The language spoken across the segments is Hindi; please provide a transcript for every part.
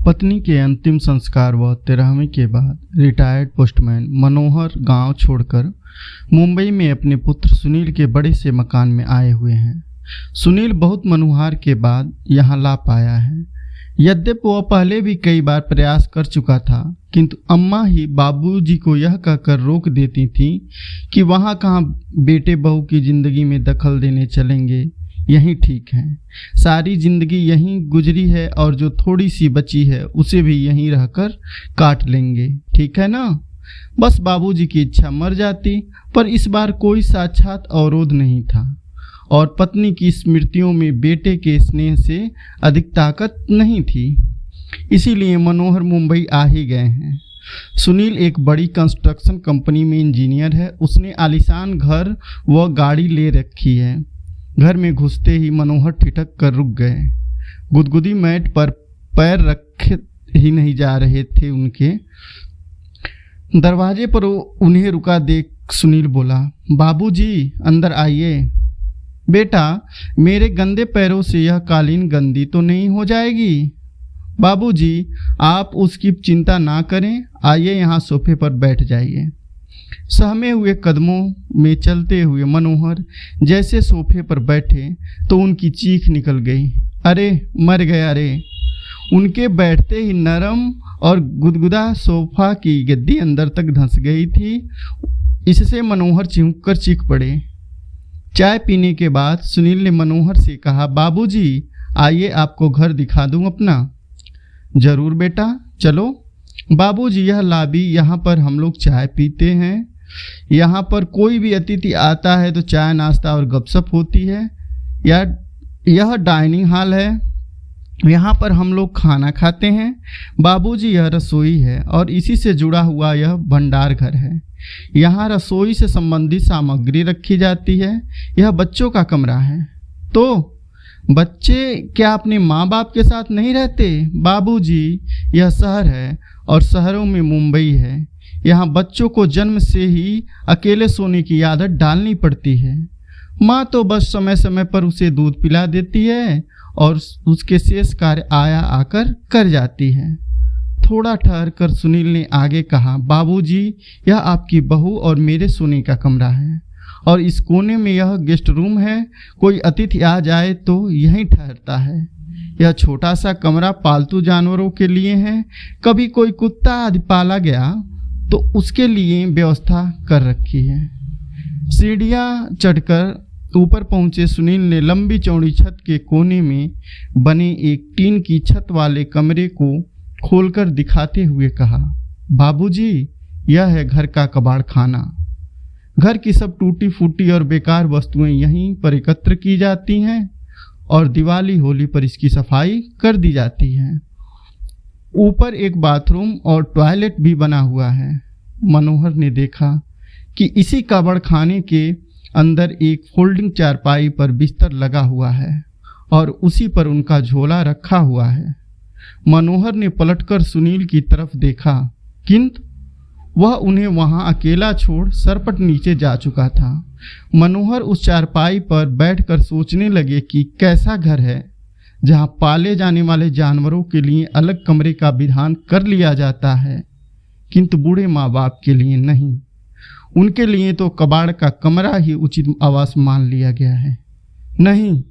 पत्नी के अंतिम संस्कार व 13वीं के बाद रिटायर्ड पोस्टमैन मनोहर गांव छोड़कर मुंबई में अपने पुत्र सुनील के बड़े से मकान में आए हुए हैं। सुनील बहुत मनुहार के बाद यहां ला पाया है। यद्यपि वह पहले भी कई बार प्रयास कर चुका था, किंतु अम्मा ही बाबूजी को यह कहकर रोक देती थीं कि वहां कहाँ बेटे बहू की जिंदगी में दखल देने चलेंगे, यही ठीक है। सारी जिंदगी यहीं गुजरी है और जो थोड़ी सी बची है उसे भी यहीं रहकर काट लेंगे, ठीक है ना। बस बाबूजी की इच्छा मर जाती, पर इस बार कोई साक्षात अवरोध नहीं था और पत्नी की स्मृतियों में बेटे के स्नेह से अधिक ताकत नहीं थी। इसीलिए मनोहर मुंबई आ ही गए हैं। सुनील एक बड़ी कंस्ट्रक्शन कंपनी में इंजीनियर है। उसने आलीशान घर व गाड़ी ले रखी है। घर में घुसते ही मनोहर ठिठक कर रुक गए। गुदगुदी मैट पर पैर रखे ही नहीं जा रहे थे उनके। दरवाजे पर उन्हें रुका देख सुनील बोला, बाबूजी अंदर आइए। बेटा, मेरे गंदे पैरों से यह कालीन गंदी तो नहीं हो जाएगी? बाबूजी, आप उसकी चिंता ना करें, आइए यहाँ सोफे पर बैठ जाइए। सहमे हुए कदमों में चलते हुए मनोहर जैसे सोफे पर बैठे तो उनकी चीख निकल गई, अरे मर गया रे। उनके बैठते ही नरम और गुदगुदा सोफा की गद्दी अंदर तक धंस गई थी। इससे मनोहर चिंक कर चीख पड़े। चाय पीने के बाद सुनील ने मनोहर से कहा, बाबूजी आइए आपको घर दिखा दूं अपना। जरूर बेटा, चलो। बाबूजी, यह लॉबी, यहाँ पर हम लोग चाय पीते हैं। यहाँ पर कोई भी अतिथि आता है तो चाय नाश्ता और गपशप होती है। यह डाइनिंग हॉल है, यहाँ पर हम लोग खाना खाते हैं। बाबूजी, यह रसोई है और इसी से जुड़ा हुआ यह भंडार घर है। यहाँ रसोई से संबंधित सामग्री रखी जाती है। यह बच्चों का कमरा है। तो बच्चे क्या अपने माँ बाप के साथ नहीं रहते? बाबूजी, यह शहर है और शहरों में मुंबई है। यहाँ बच्चों को जन्म से ही अकेले सोने की आदत डालनी पड़ती है। माँ तो बस समय समय पर उसे दूध पिला देती है और उसके शेष कार्य आया आकर कर जाती है। थोड़ा ठहर कर सुनील ने आगे कहा, बाबूजी, यह आपकी बहू और मेरे सोने का कमरा है और इस कोने में यह गेस्ट रूम है। कोई अतिथि आ जाए तो यहीं ठहरता है। यह छोटा सा कमरा पालतू जानवरों के लिए है। कभी कोई कुत्ता आदि पाला गया तो उसके लिए व्यवस्था कर रखी है। सीढ़ियाँ चढ़कर ऊपर पहुँचे सुनील ने लंबी चौड़ी छत के कोने में बने एक टीन की छत वाले कमरे को खोलकर दिखाते हुए कहा, बाबूजी, यह है घर का कबाड़ खाना। घर की सब टूटी फूटी और बेकार वस्तुएं यहीं पर एकत्र की जाती हैं और दिवाली होली पर इसकी सफाई कर दी जाती है। ऊपर एक बाथरूम और टॉयलेट भी बना हुआ है। मनोहर ने देखा कि इसी कबाड़ खाने के अंदर एक फोल्डिंग चारपाई पर बिस्तर लगा हुआ है और उसी पर उनका झोला रखा हुआ है। मनोहर ने पलटकर सुनील की तरफ देखा, किंतु वह उन्हें वहां अकेला छोड़ सरपट नीचे जा चुका था। मनोहर उस चारपाई पर बैठकर सोचने लगे कि कैसा घर है जहां पाले जाने वाले जानवरों के लिए अलग कमरे का विधान कर लिया जाता है, किंतु बूढ़े माँ बाप के लिए नहीं। उनके लिए तो कबाड़ का कमरा ही उचित आवास मान लिया गया है। नहीं,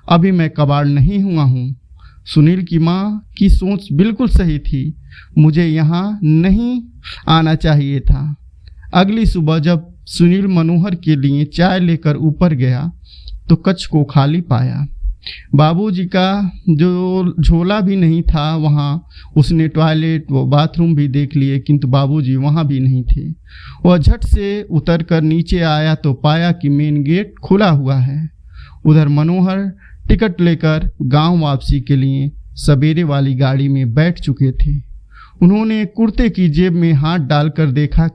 अभी मैं कबाड़ नहीं हुआ हूँ। सुनील की माँ की सोच बिल्कुल सही थी। मुझे यहाँ नहीं आना चाहिए था। अगली सुबह जब सुनील मनोहर के लिए चाय लेकर ऊपर गया तो कक्ष को खाली पाया। बाबूजी का जो झोला भी नहीं था वहाँ। उसने टॉयलेट व बाथरूम भी देख लिए, किंतु बाबूजी वहाँ भी नहीं थे। वह झट से उतरकर नीचे आया तो पाया कि मेन गेट खुला हुआ है। उधर मनोहर टिकट लेकर गांव वापसी के लिए सवेरे वाली गाड़ी में बैठ चुके थे। उन्होंने कुर्ते की जेब में हाथ डालकर देखा,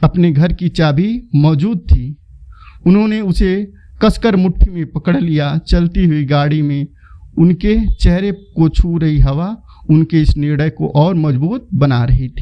अपने घर की चाबी मौजूद थी। उन्होंने उसे कसकर मुट्ठी में पकड़ लिया। चलती हुई गाड़ी में उनके चेहरे को छू रही हवा उनके इस निर्णय को और मजबूत बना रही थी।